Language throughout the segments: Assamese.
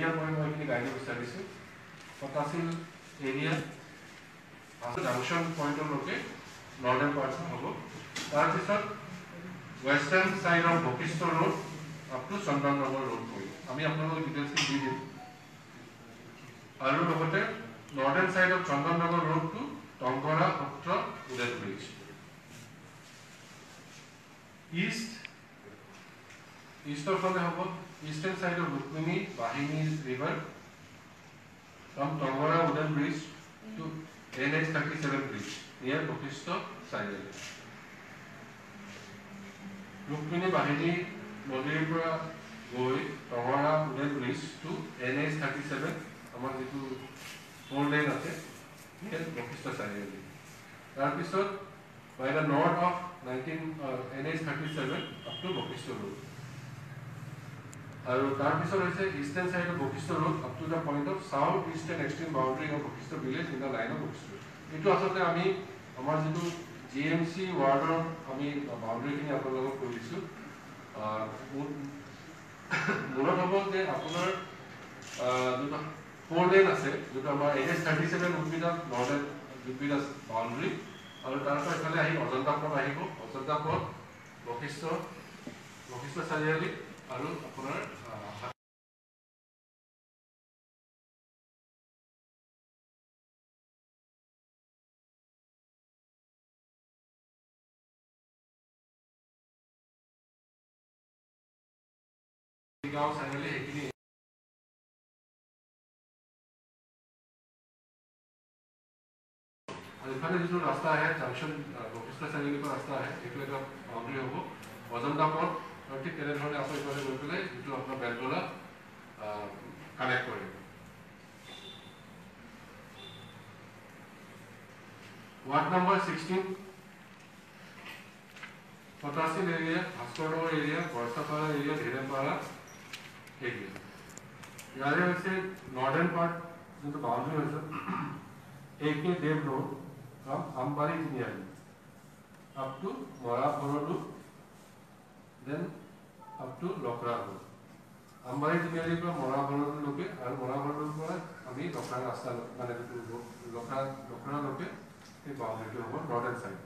এৰিয়া মই এইখিনি গাইড বিচাৰিছোঁ পটাছিল এৰিয়া জাংচন পইণ্টলৈকে নৰ্ডাৰ্ণ পাৰ্ট হ'ব তাৰপিছত western side of Basistha road up to Chandannagar road হৈ আমি আপোনালোকক ডিটেইলছ দি দিম আৰু লগতে northern side of Chandannagar road to Tongora Satra উদেত ব্ৰিজ ইষ্টৰ ফালে হ'ব eastern side of Rukmini Bahini river from Tongora উদেত bridge to NH 37 bridge near Bokishto Saidali. Rukmini Bahini Nodipura Goi Tawara Udan Bridge to NH 37 among the two 4 lane near Bokishto Saidali. Episode by the north of NH 37 up to Bokishto Road. Episode is the eastern side of Bokishto Road up to the point of south-eastern extreme boundary of Bokishto village in the line of Bokishto. It was also our GMC water boundary thing apolog korisu. Murat hobo je apunar 4 lane ase joto amar NH 37 would be the northern would be the boundary. Aru tarpor efale ahi Ajanta Port ahibo Ajanta Port Bokishto Saidali aru apunar गाँव साइडले हेकिनी इफाले जो रास्ता है जंक्शन बशिष्ठ साइडले को रास्ता है एक बाउंड्री होबो अजंता पथ और ठीक तेरे धरने आप इफाले गई पेले जो अपना बेलतला कनेक्ट करे ward number 16 Fatasil area Bhaskarnagar area Barsapara area Dherepara area यारे वैसे नॉर्दर्न पार्ट जो बाउंड्री है AK Dev Road from Ambari Engineering up to Mora Borodu then up to Lokra Road. Ambari Engineering from Mora Borodu loke and Mora Borodu पर अभी Lokra रास्ता माने Lokra लोके ये बाउंड्री तो होगा नॉर्दर्न साइड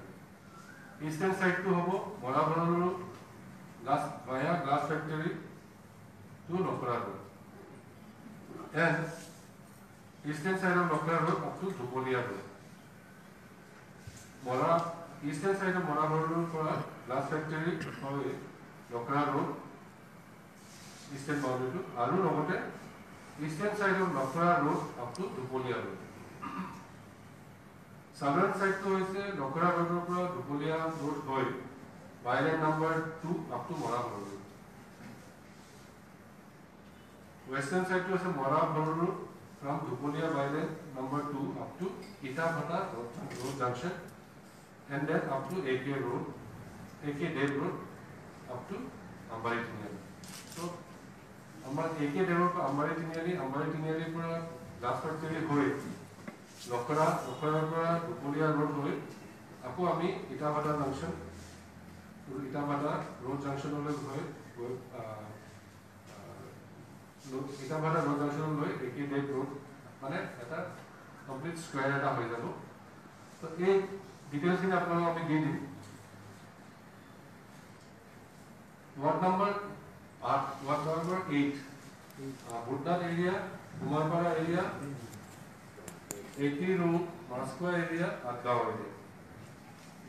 ईस्टर्न साइड तो होगा Mora Borodu glass via glass factory to Lokra Road and eastern side of Lokra Road up to Dhupolia Road. Eastern side of Mora Road for glass factory for Lokra Road eastern boundary to Aru Logote eastern side of Lokra Road up to Dhupolia Road. Southern side to is Lokra Road for Dhupolia Road Hoi by line number 2 up to Mora Road. Western side to is Mora Road from Dhupolia by lane number 2 up to Itapata Road Junction and then up to AK Dev Road up to Ambari Tineri. So, AK Dev Road Ambari Tineri pura glass factory hoye Lokra pura Dhupolia Road hoye apo ami Itapata Junction Itapata Road Junction ole hoye Itapata Road Junction hoye AK Dev Road माने এটা কমপ্লিট স্কয়ার এটা হয়ে যাব তো এই ডিটেইলস খিনি আপনারা আমি দিয়ে দিই ওয়ার্ড নাম্বার 8 বুড্ডার এরিয়া কুমারপাড়া এরিয়া 80 রোড মাস্কো area Athgaon area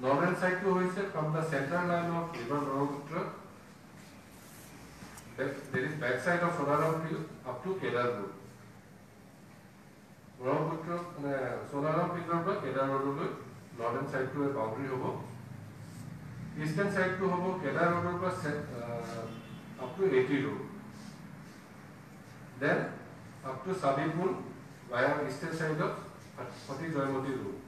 northern side to হইছে from the central line of river Brahmaputra there is back side of Sonaram Field up to Kedar Road. Brahmaputra Sonaram Field per Kedar Road पे northern side to boundary होगा. Eastern side to होगा Kedar Road per up to 80 road. Then up to Sabipur via eastern side of Pati Joymoti Road.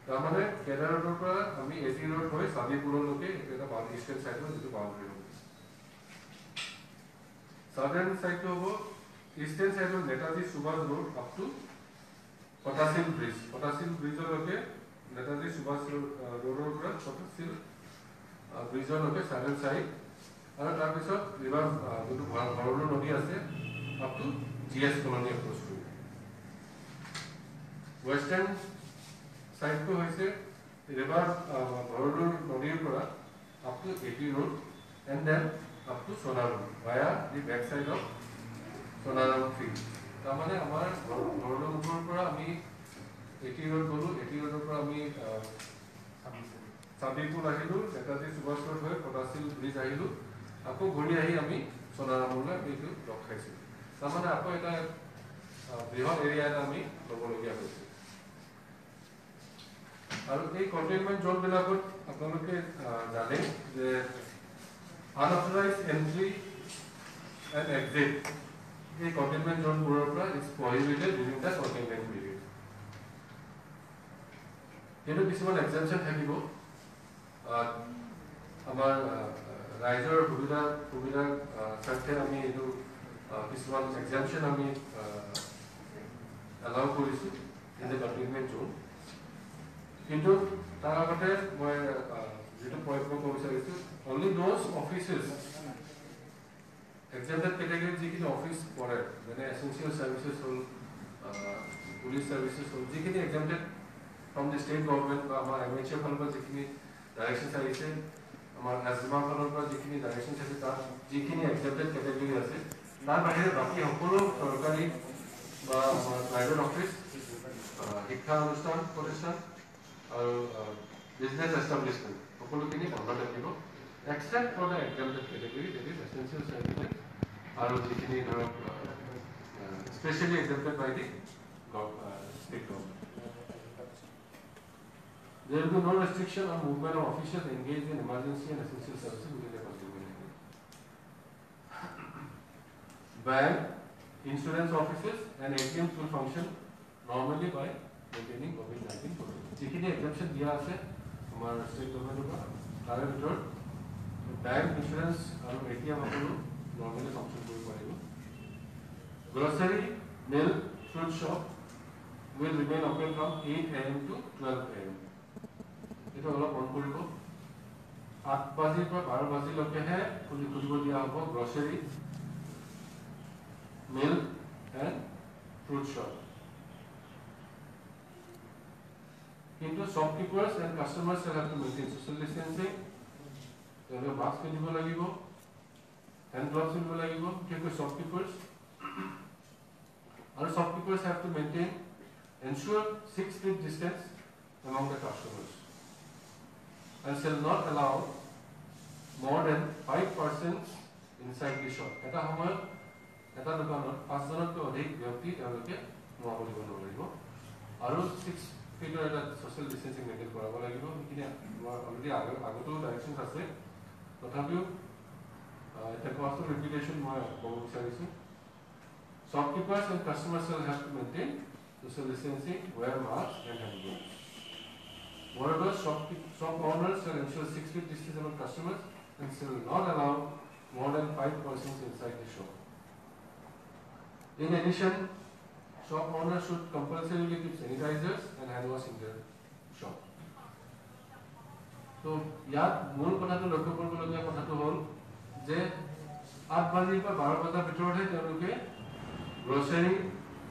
तो हमारे Kedar Road पर हमें 80 road होए Sabipur लोगे इतना eastern side में जो boundary होगा. Southern side to होगा eastern side of Netaji Subhash Road up to Patasil Bridge. Patasil Bridge लोगे Netaji Subhash Road पर Patasil Bridge लोगे southern side. और ताकि सब रिवर जो भरलू नदी आसे up to GS colony approach to western side to hoise river Borodur Nodיר pora up to AP road and then up to Sonaram via the back side of Sonaram field. তামানে আমাৰ বৰডুমপুৰৰ পৰা আমি 80 road গলো 80 road পৰা আমি সাবিপুৰ আহিলো নেতাজী সুভাষ road হৈ পটাছিল ব্ৰিজ আহিলো আকৌ ঘূৰি আহি আমি সোনাৰামলৈ এইটো লগ খাইছো তামানে আকৌ এটা বৃহৎ এৰিয়া এটা আমি লবলগীয়া হৈছে আৰু এই কন্টেইনমেন্ট জোন বিলাকত আপোনালোকে জানে যে unauthorized entry and exit the containment zone is prohibited during the containment period. Here is one exemption থাকিব আমাৰ ৰাইজৰ সুবিধা স্বাৰ্থে আমি এইটো কিছুমান exemption আমি allow কৰিছো in the containment zone. কিন্তু তাৰ আগতে মই যেটো পইণ্ট ক'ব বিচাৰিছো only those offices exempted category যিখিনি অফিস পৰে মানে essential services হল police services হল যিখিনি exempted from the state government বা আমাৰ MHA ফালৰ পৰা যিখিনি ডাইৰেকশন আহিছে আমাৰ আজমা ফালৰ পৰা যিখিনি ডাইৰেকশন আছে তাৰ যিখিনি exempted category আছে তাৰ বাহিৰে বাকি সকলো চৰকাৰী বা প্ৰাইভেট অফিস শিক্ষা অনুষ্ঠান প্ৰতিষ্ঠান আৰু বিজনেস এস্টাব্লিশমেন্ট সকলোখিনি বন্ধ থাকিব except for the exempted category that is essential services আৰু যিখিনি ধৰক specially exempted by the state government. There will be no restriction on movement of officials engaged in emergency and essential services within the containment area. Bank, insurance offices and ATMs will function normally by maintaining COVID-19 protocols. যিখিনি exemption দিয়া আছে আমাৰ state government পৰা তাৰে ভিতৰত bank, insurance and ATM সকলো normally function কৰিব পাৰিব. Grocery, milk, fruit shop will remain open from 8 AM to 12 AM. It all on কৰিব 8 বাজিৰ পৰা 12 বাজিলৈকেহে খুলিব দিয়া হ'ব grocery, milk and fruit shop. কিন্তু shopkeepers and customers shall have to maintain social distancing. তেওঁলোকে মাস্ক পিন্ধিব লাগিব hand gloves পিন্ধিব লাগিব কিন্তু shopkeepers আৰু shopkeepers have to ensure 6 feet distance among the customers and shall not allow more than 5 persons inside the shop. এটা সময়ত এটা দোকানত 5 জনতকৈ অধিক ব্যক্তি তেওঁলোকে নোৱা কৰিব নোৱাৰিব আৰু 6 feet এটা social distancing মেইনটেইন কৰাব লাগিব কিনে অলৰেডি আগতো ডাইৰেকশন আছে তথাপিও এটা cost of repetition মই ক'ব বিচাৰিছো shopkeepers and customers shall have to maintain social distancing, wear masks and hand gloves. Moreover, shop owners shall ensure 6 feet distance among customers and shall not allow more than 5 persons inside the shop. In addition, shop owners should compulsorily keep sanitizers and hand wash in their shop. So, ইয়াত মূল কথাটো লক্ষ্য কৰিবলগীয়া কথাটো হ'ল যে 8 বাজিৰ পৰা 12 বজাৰ ভিতৰতহে তেওঁলোকে গ্ৰচাৰী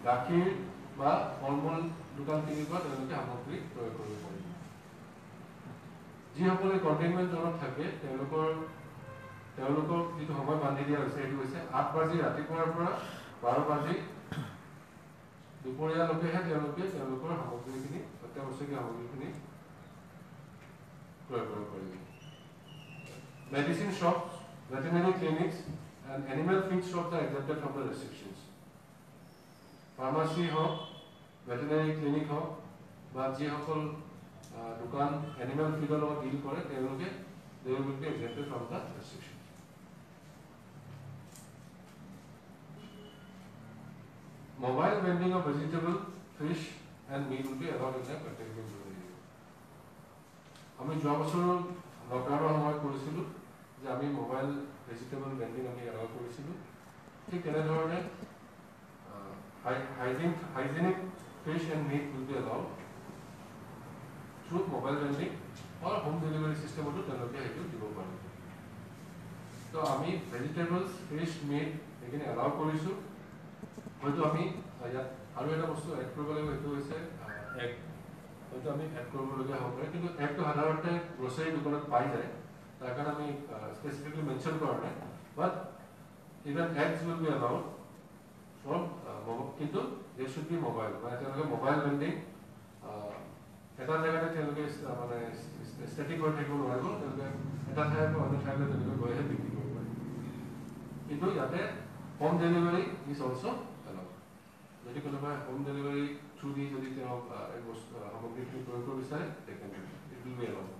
গাখীৰ বা ফলমূল দোকান কিনিব তেওঁলোকে সামগ্ৰী প্ৰয়োগ কৰিব পাৰিব যিসকলে কণ্টেইনমেণ্ট জোনত থাকে তেওঁলোকৰ যিটো সময় বান্ধি দিয়া হৈছে সেইটো হৈছে 8 বাজি ৰাতিপুৱাৰ পৰা 12 বাজি দুপৰীয়ালৈকেহে তেওঁলোকৰ সামগ্ৰীখিনি অত্যাৱশ্যকীয় সামগ্ৰীখিনি প্ৰয়োগ কৰিব পাৰিব medicine shops, veterinary clinics and animal feed shops are exempted from the restrictions. Pharmacy ho, veterinary clinic ho, ba je hokol dukan animal feed lo deal kore teloke they will be exempted from the restrictions. Mobile vending of vegetable, fish and meat will be allowed in the containment zone. আমি যোৱা বছৰ লকডাউনৰ সময়ত কৰিছিলো যে আমি মোবাইল ভেজিটেবল ভেন্ডিং আমি এলাউ কৰিছিলো ঠিক তেনেধৰণে hygienic fish and meat will be allowed through mobile vending or home delivery system to তেওঁলোকে সেইটো দিব পাৰে তো আমি ভেজিটেবলছ ফিশ মিট এখিনি এলাউ কৰিছো হয়তো আমি ইয়াত আৰু এটা বস্তু এড কৰিব লাগিব, এইটো হৈছে এগ। হয়তো আমি এড কৰিবলগীয়া হ'ব পাৰে, কিন্তু এগটো সাধাৰণতে গ্ৰচাৰী দোকানত পাই যায়, তাৰ কাৰণে আমি স্পেচিফিকলি মেনশ্যন কৰা নাই। But even eggs will be allowed from, কিন্তু দে শুড বি মোবাইল, মানে তেওঁলোকে মোবাইল ভেণ্ডিং এটা জেগাতে তেওঁলোকে মানে ষ্টেটিক হৈ থাকিব নোৱাৰিব, তেওঁলোকে এটা ঠাইৰ পৰা অন্য ঠাইলৈ তেওঁলোকে গৈহে বিক্ৰী কৰিব পাৰে। কিন্তু ইয়াতে home delivery is also' allowed. যদি কোনোবাই হোম ডেলিভাৰী থ্ৰু দি যদি তেওঁ এই বস্তু সামগ্ৰীখিনি ক্ৰয় কৰিব বিচাৰে, it will be allowed.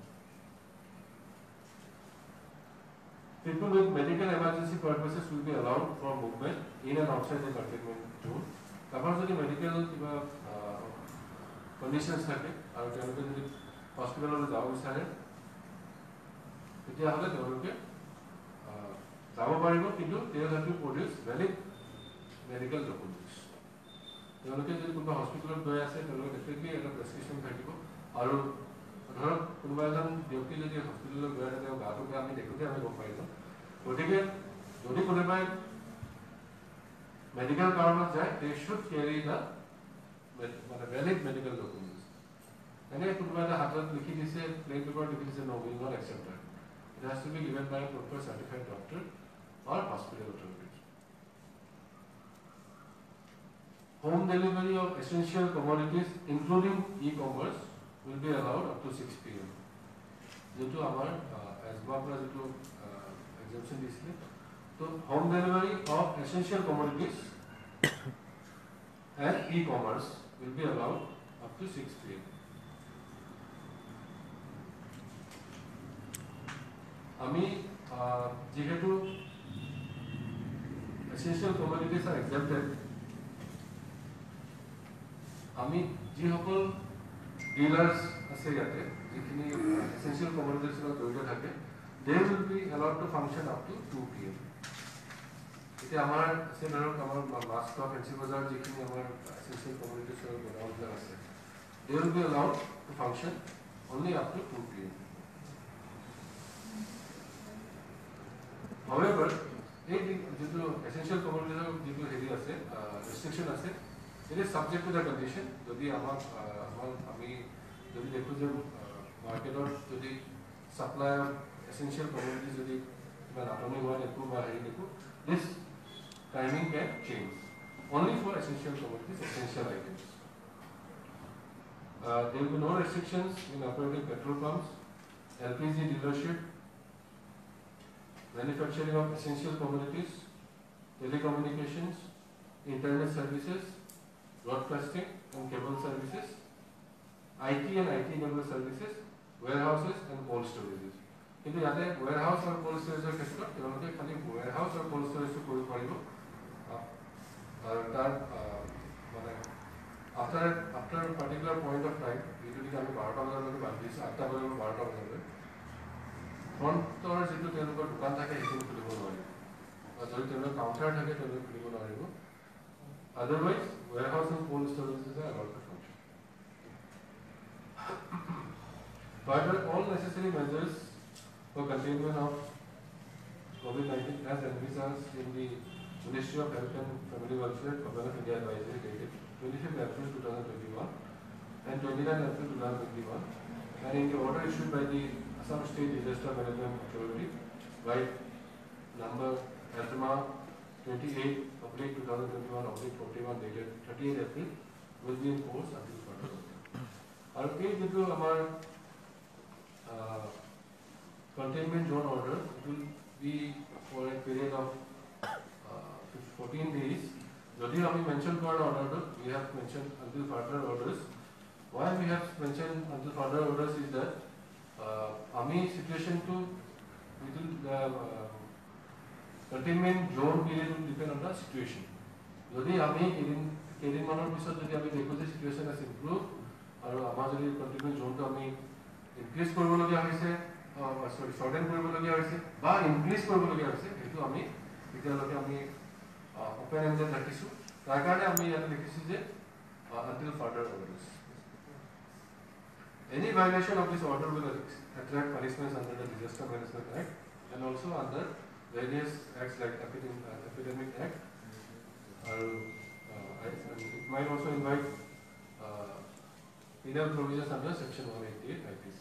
People with medical emergency purposes will be allowed for movement in and outside the containment zone. কাৰোবাৰ যদি মেডিকেল কিবা কণ্ডিশ্যনছ থাকে আৰু তেওঁলোকে যদি হস্পিটেললৈ যাব বিচাৰে, তেতিয়াহ'লে তেওঁলোকে যাব পাৰিব, কিন্তু they have to produce valid medical documents. তেওঁলোকে যদি কোনোবা হস্পিটেলত গৈ আছে, তেওঁলোকে ডেফিনেটলি এটা প্ৰেছক্ৰিপশ্যন থাকিব। আৰু ধৰক কোনোবা এজন ব্যক্তি যদি হস্পিটেললৈ গৈ আছে, তেওঁ গাটো বেয়া, আমি দেখোঁতে আমি গম পাই যাওঁ। গতিকে যদি কোনোবাই মেডিকেল কাৰণত যায়, they should carry the মানে valid medical documents. এনে কোনোবা এটা হাতত লিখি দিছে, প্লেন পেপাৰ লিখি দিছে, no, we will not accept that. It has to be given by a proper certified doctor or hospital authorities. Home delivery of essential commodities, including e-commerce, will be allowed up to 6 p.m. যেটো আমাৰ এজমাৰ পৰা যেটো এক্সাম্পশন দিছিলে, তো home delivery of essential commodities and e-commerce will be allowed up to 6 p.m. আমি যেহেতু essential commodities are exempted, আমি যিসকল ডিলাৰ্ছ আছে ইয়াতে, যিখিনি essential commodities লগত জড়িত থাকে, they will be allowed to function up to 2 p.m. এতিয়া আমাৰ আছে ধৰক আমাৰ মাছখোৱা ফেঞ্চি বজাৰ যিখিনি আমাৰ essential commodities গোডাউনবিলাক আছে, they will be allowed to function only up to 2 p.m. However, এই যেটো essential commodities যেটো হেৰি আছে, restriction আছে, it is subject to the condition. যদি আমি যদি দেখো যে মাৰ্কেটৰ যদি সাপ্লাই অফ essential commodities যদি কিবা নাটনি হোৱা দেখো বা হেৰি দেখো, this timing can change only for essential commodities, essential items. There will be no restrictions in operating petrol pumps, LPG dealership, manufacturing of essential commodities, telecommunications, internet services, broadcasting and cable services, IT and IT-enabled services, warehouses and cold storages. কিন্তু ইয়াতে warehouse আৰু cold storageৰ ক্ষেত্ৰত তেওঁলোকে খালি warehouse আৰু cold storage কৰিব পাৰিব। আৰু তাৰ মানে after a particular point of time, যিটো নেকি আমি 12টা বজালৈকে বান্ধিছোঁ, 8টা বজাৰ পৰা 12টা বজালৈ, ফ্ৰণ্টৰ যিটো তেওঁলোকৰ দোকান থাকে সেইখিনি খুলিব নোৱাৰিব, আৰু যদি তেওঁলোকৰ কাউণ্টাৰ থাকে তেওঁলোকে খুলিব নোৱাৰিব। Otherwise, warehouse and cold storages are allowed to function. Further, all necessary measures for containment of COVID-19 as envisaged in the Ministry of Health and Family Welfare Government of India advisory dated 25th April 2021 and 29th April 2021, and in the order issued by the Assam State Disaster Management Authority by number ASMA 28/2021/41 dated 30th April will be in force until further notice. And this is our containment zone order. It will be for a period of 14 days. Jodi we mentioned for order, we have mentioned until further orders. Why we have mentioned until further orders is that ami situation to within the containment zone period will depend on the situation. Jodi ami kerin manor bisot jodi ami dekho je situation has improved aru amar jodi containment zone to ami increase koribo logia hoise, shorten koribo logia hoise ba increase koribo logia hoise, etu ami etia loge ami open ended rakhisu, tar karone ami yate likhisu je until further orders. Any violation of this order will attract punishments under the Disaster Management Act and also under various acts like Epidemic Act or penal provisions under section 188 IPC.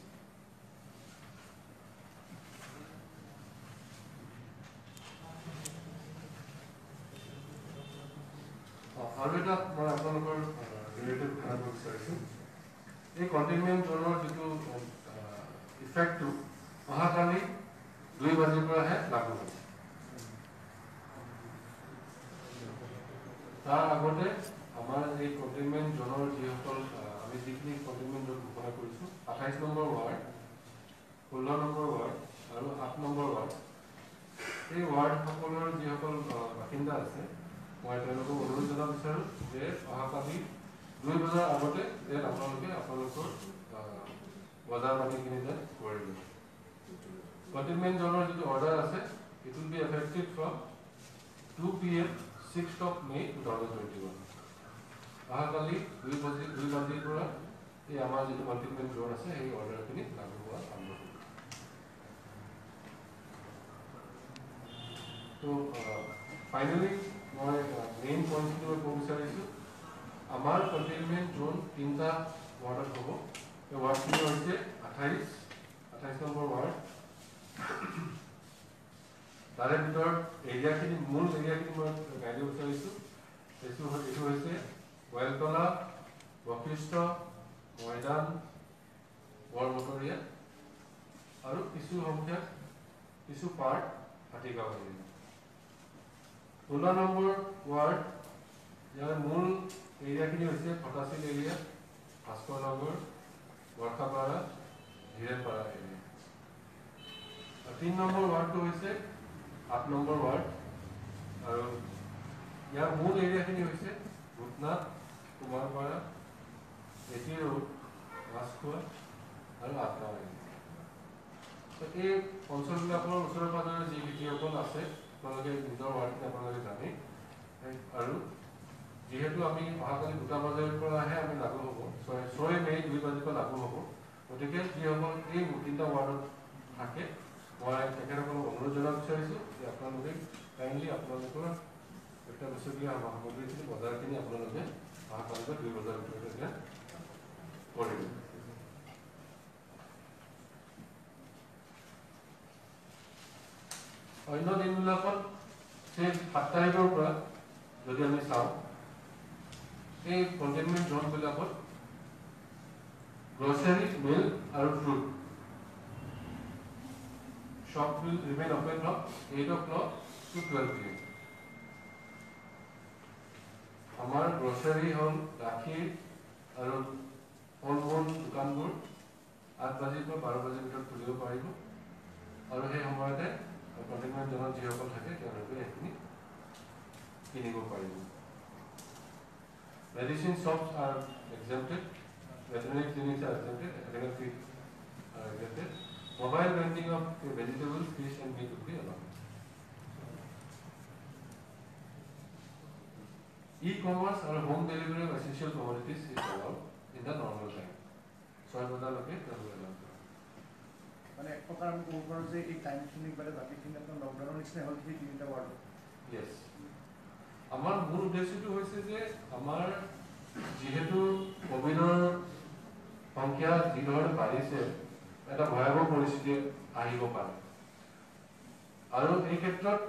আৰু এটা মই আপোনালোকৰ ৰিলেটেড কথা ক'ব বিচাৰিছোঁ এই কণ্টেইনমেণ্ট জ'নৰ যিটো ইফেক্টটো অহাকালি 2 বজাৰ পৰাহে লাগু হ'ব তাৰ আগতে আমাৰ এই কণ্টেইনমেণ্ট জ'নৰ যিসকল আমি যিখিনি কণ্টেইনমেণ্ট জ'ন ঘোষণা কৰিছোঁ 28 নম্বৰ ৱাৰ্ড 16 নম্বৰ ৱাৰ্ড আৰু 8 নম্বৰ ৱাৰ্ড এই ৱাৰ্ডসকলৰ যিসকল বাসিন্দা আছে মই তেওঁলোকক অনুৰোধ জনাব বিচাৰোঁ যে অহাকালি 2 বজাৰ আগতে যে আপোনালোকৰ বজাৰ পাতিখিনি যেন কৰি দিব কণ্টেইনমেণ্ট জ'নৰ যিটো অৰ্ডাৰ আছে it will be effective from 2 PM 6th of May 2021 অহাকালি 2 বজাৰ পৰা এই আমাৰ যিটো কণ্টেইনমেণ্ট জ'ন আছে সেই অৰ্ডাৰখিনি লাগু হোৱা আৰম্ভ হ'ব তো ফাইনেলি মই মেইন পইণ্টখিনি মই ক'ব বিচাৰিছোঁ আমাৰ কণ্টেইনমেণ্ট জ'ন 3টা ৱাৰ্ডত হ'ব এই ৱাৰ্ডখিনি হৈছে 28 নম্বৰ ৱাৰ্ড তাৰে ভিতৰত এৰিয়াখিনি মূল এৰিয়াখিনি মই গাই দিব বিচাৰিছোঁ এইটো হৈছে ৱেলতলা বশিষ্ঠ ময়দান বৰমটৰীয়া আৰু কিছু সংখ্যক কিছু part Hatigaon area 16 number ward ইয়াৰ মূল এৰিয়াখিনি হৈছে Fatasil area Bhaskar Nagar Barsapara Dhirenpara area 3 number ৱাৰ্ডটো হৈছে 8 নম্বৰ ৱাৰ্ড আৰু ইয়াৰ মূল এৰিয়াখিনি হৈছে ভূতনাথ কুমাৰপাৰা এটি ৰোড মাছখোৱা আৰু আটগাঁও এৰিয়া এই অঞ্চলবিলাকৰ ওচৰে পাঁজৰে যি যিসকল আছে আপোনালোকে নিজৰ ৱাৰ্ডখিনি আপোনালোকে জানে আৰু যিহেতু আমি অহাকালি 2টা বজাৰ পৰাহে আমি লাগু হ'ব 6 মে 2 বজাৰ পৰা লাগু হ'ব গতিকে যিসকল এই 3টা ৱাৰ্ডত থাকে মই তেখেতসকলক অনুৰোধ জনাব বিচাৰিছোঁ যে আপোনালোকে কাইণ্ডলি আপোনালোকৰ অত্যাৱশ্যকীয় সামগ্ৰীখিনি বজাৰখিনি আপোনালোকে অহাকালি 2 বজাৰ ভিতৰতে কৰিব অন্য দিনবিলাকত সেই 7 তাৰিখৰ পৰা যদি আমি চাওঁ এই কণ্টেইনমেণ্ট জ'নবিলাকত গ্ৰচাৰী মিল্ক আৰু fruit shop will remain open from 8 o'clock to 12 PM. আমাৰ গ্ৰচাৰী হ'ল গাখীৰ আৰু ফল মূল দোকানবোৰ 8 বজাৰ পৰা 12 বজাৰ ভিতৰত খুলিব পাৰিব আৰু সেই সময়তে কণ্টেইনমেণ্ট জ'নত যিসকল থাকে তেওঁলোকে সেইখিনি কিনিব পাৰিব মেডিচিন শ্বপছ আৰ exempted veterinary clinics are exempted academic fees are exempted Mobile vending of vegetables, fish and meat will be allowed. E-commerce or home delivery of essential commodities is allowed in the normal time. So I will allocate the allowed. মানে এক প্ৰকাৰ আমি ক'ব পাৰোঁ যে এই টাইমখিনি মানে বাকীখিনি আপোনাৰ লকডাউনৰ নিচিনা হ'ল সেই 3টা ৱাৰ্ড Yes. আমাৰ মূল উদ্দেশ্যটো হৈছে যে আমাৰ যিহেতু কোভিডৰ সংখ্যা যিধৰণে বাঢ়িছে এটা ভয়াবহ পৰিস্থিতি আহিব পাৰে আৰু এই ক্ষেত্ৰত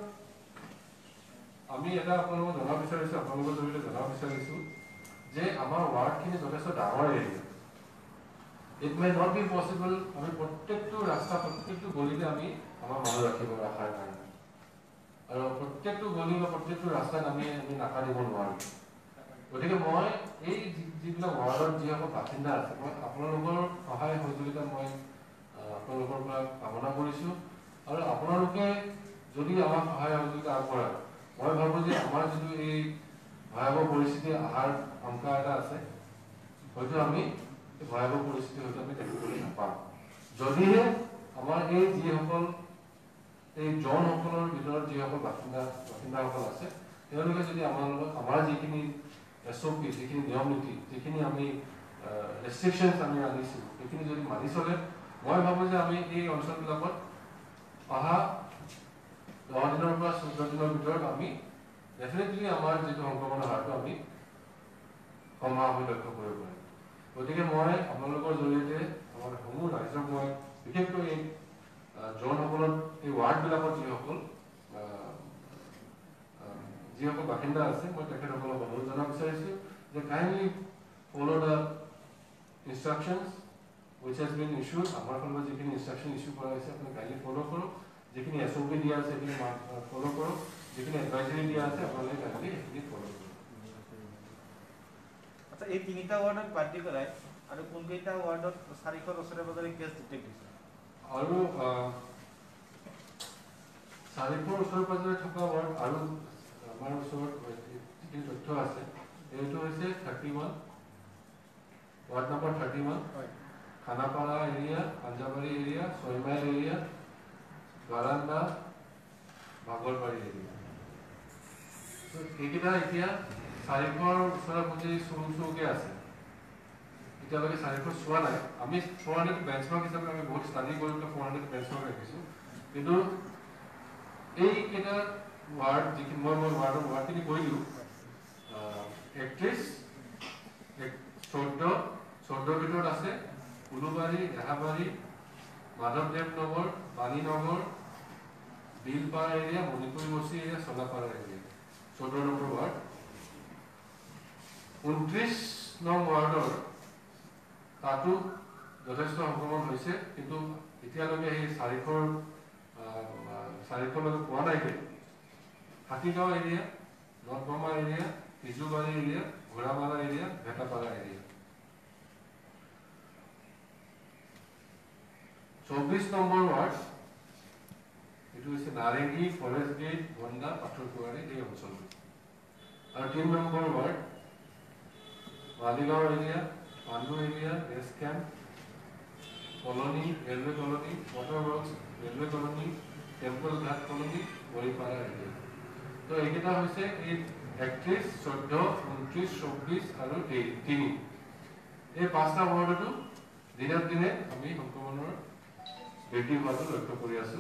আমি এটা আপোনালোকক জনাব বিচাৰিছোঁ আপোনালোকৰ জৰিয়তে জনাব বিচাৰিছোঁ যে আমাৰ ৱাৰ্ডখিনি যথেষ্ট ডাঙৰ area it may not be possible আমি প্ৰত্যেকটো ৰাস্তা প্ৰত্যেকটো গলিতে আমি আমাৰ মানুহ ৰাখিব ৰখাৰ কাৰণে আৰু প্ৰত্যেকটো গলি বা প্ৰত্যেকটো ৰাস্তাত আমি নাকা দিব নোৱাৰোঁ গতিকে মই এই যিবিলাক ৱাৰ্ডৰ যিসকল বাসিন্দা আছে মই আপোনালোকৰ সহায় সহযোগিতা মই আপোনালোকৰ পৰা কামনা কৰিছোঁ আৰু আপোনালোকে যদি আমাক সহায় সহযোগিতা আগবঢ়ায় মই ভাবোঁ যে আমাৰ যিটো এই ভয়াবহ পৰিস্থিতি অহাৰ শংকা এটা আছে হয়তো আমি এই ভয়াবহ পৰিস্থিতি হয়তো আমি দেখিবলৈ নাপাওঁ যদিহে আমাৰ এই যিসকল এই জনসকলৰ ভিতৰত যিসকল বাসিন্দাসকল আছে তেওঁলোকে যদি আমাৰ যিখিনি SOP যিখিনি নিয়ম নীতি যিখিনি আমি ৰেষ্ট্ৰিকশ্যনছ আমি আনিছোঁ সেইখিনি যদি মানি চলে মই ভাবোঁ যে আমি এই অঞ্চলবিলাকত অহা 10 দিনৰ পৰা 14 দিনৰ ভিতৰত আমি ডেফিনেটলি আমাৰ যিটো সংক্ৰমণৰ হাৰটো আমি কমা হৈ লক্ষ্য কৰিব পাৰিম গতিকে মই আপোনালোকৰ জৰিয়তে আমাৰ সমূহ ৰাইজক মই বিশেষকৈ এই জনসকলত এই ৱাৰ্ডবিলাকত যিসকল বাসিন্দা আছে মই তেখেতসকলক অনুৰোধ জনাব বিচাৰিছোঁ যে kindly follow the instructions which has been issued আমাৰ ফালৰ পৰা যিখিনি ইনষ্ট্ৰাকশ্যন ইছ্যু কৰা হৈছে আপুনি কাইণ্ডলি ফলো কৰক যিখিনি SOP দিয়া আছে সেইখিনি ফলো কৰক যিখিনি এডভাইজৰী দিয়া আছে আপোনালোকে কাইণ্ডলি সেইখিনি ফলো কৰক আচ্ছা এই তিনিটা ৱাৰ্ডত বাদ দি পেলাই আৰু কোনকেইটা ৱাৰ্ডত 400 ওচৰে পাজৰে কেছ ডিটেক্ট হৈছে আৰু 400 ওচৰে পাজৰে থকা ৱাৰ্ড আৰু আমাৰ ওচৰত যিখিনি তথ্য আছে এইটো হৈছে 31 ward number 31 Khanapara area Panjabari area 6 mile area বাৰান্দা ভাগলবাৰী এৰিয়া এইকেইটা এতিয়া 400 ওচৰে পাজৰে চৌকে আছে এতিয়ালৈকে 400 চোৱা নাই আমি 400 বেঞ্চমাৰ্ক হিচাপে আমি বহুত ষ্টাডি কৰি 400 বেঞ্চমাৰ্ক ৰাখিছোঁ কিন্তু এইকেইটা ৱাৰ্ড যিখিনি মই ৱাৰ্ডখিনি কৈ দিওঁ 31 14 ভিতৰত আছে উলুবাৰী ৰেহাবাৰী মাধৱদেৱ নগৰ বাণীনগৰ বিলপাৰা এৰিয়া মণিপুৰী বস্তি এৰিয়া চলাপাৰা এৰিয়া 14 নম্বৰ ৱাৰ্ড 29 নং ৱাৰ্ডৰ তাতো যথেষ্ট সংক্ৰমণ হৈছে কিন্তু এতিয়ালৈকে সেই 400লৈকে পোৱা নাইগে হাতীগাঁও এৰিয়া নৰ্থবমা এৰিয়া ইজুবাৰী area Ghoramara area Bhetapara area 24 number ward এইটো হৈছে নাৰেংগী ফৰেষ্ট গেট বন্দা পাথৰকুৱাৰী এই অঞ্চল আৰু 3 number ward Maligaon area Pandu area rest camp colony railway colony water works railway colony temple ঘাট কলনী বৰিপাৰা এৰিয়া তো এইকেইটা হৈছে এই 31 14 29 24 আৰু 3 এই 5টা ৱাৰ্ডতো দিনক দিনে আমি সংক্ৰমণৰ বৃদ্ধি হোৱাটো লক্ষ্য কৰি আছো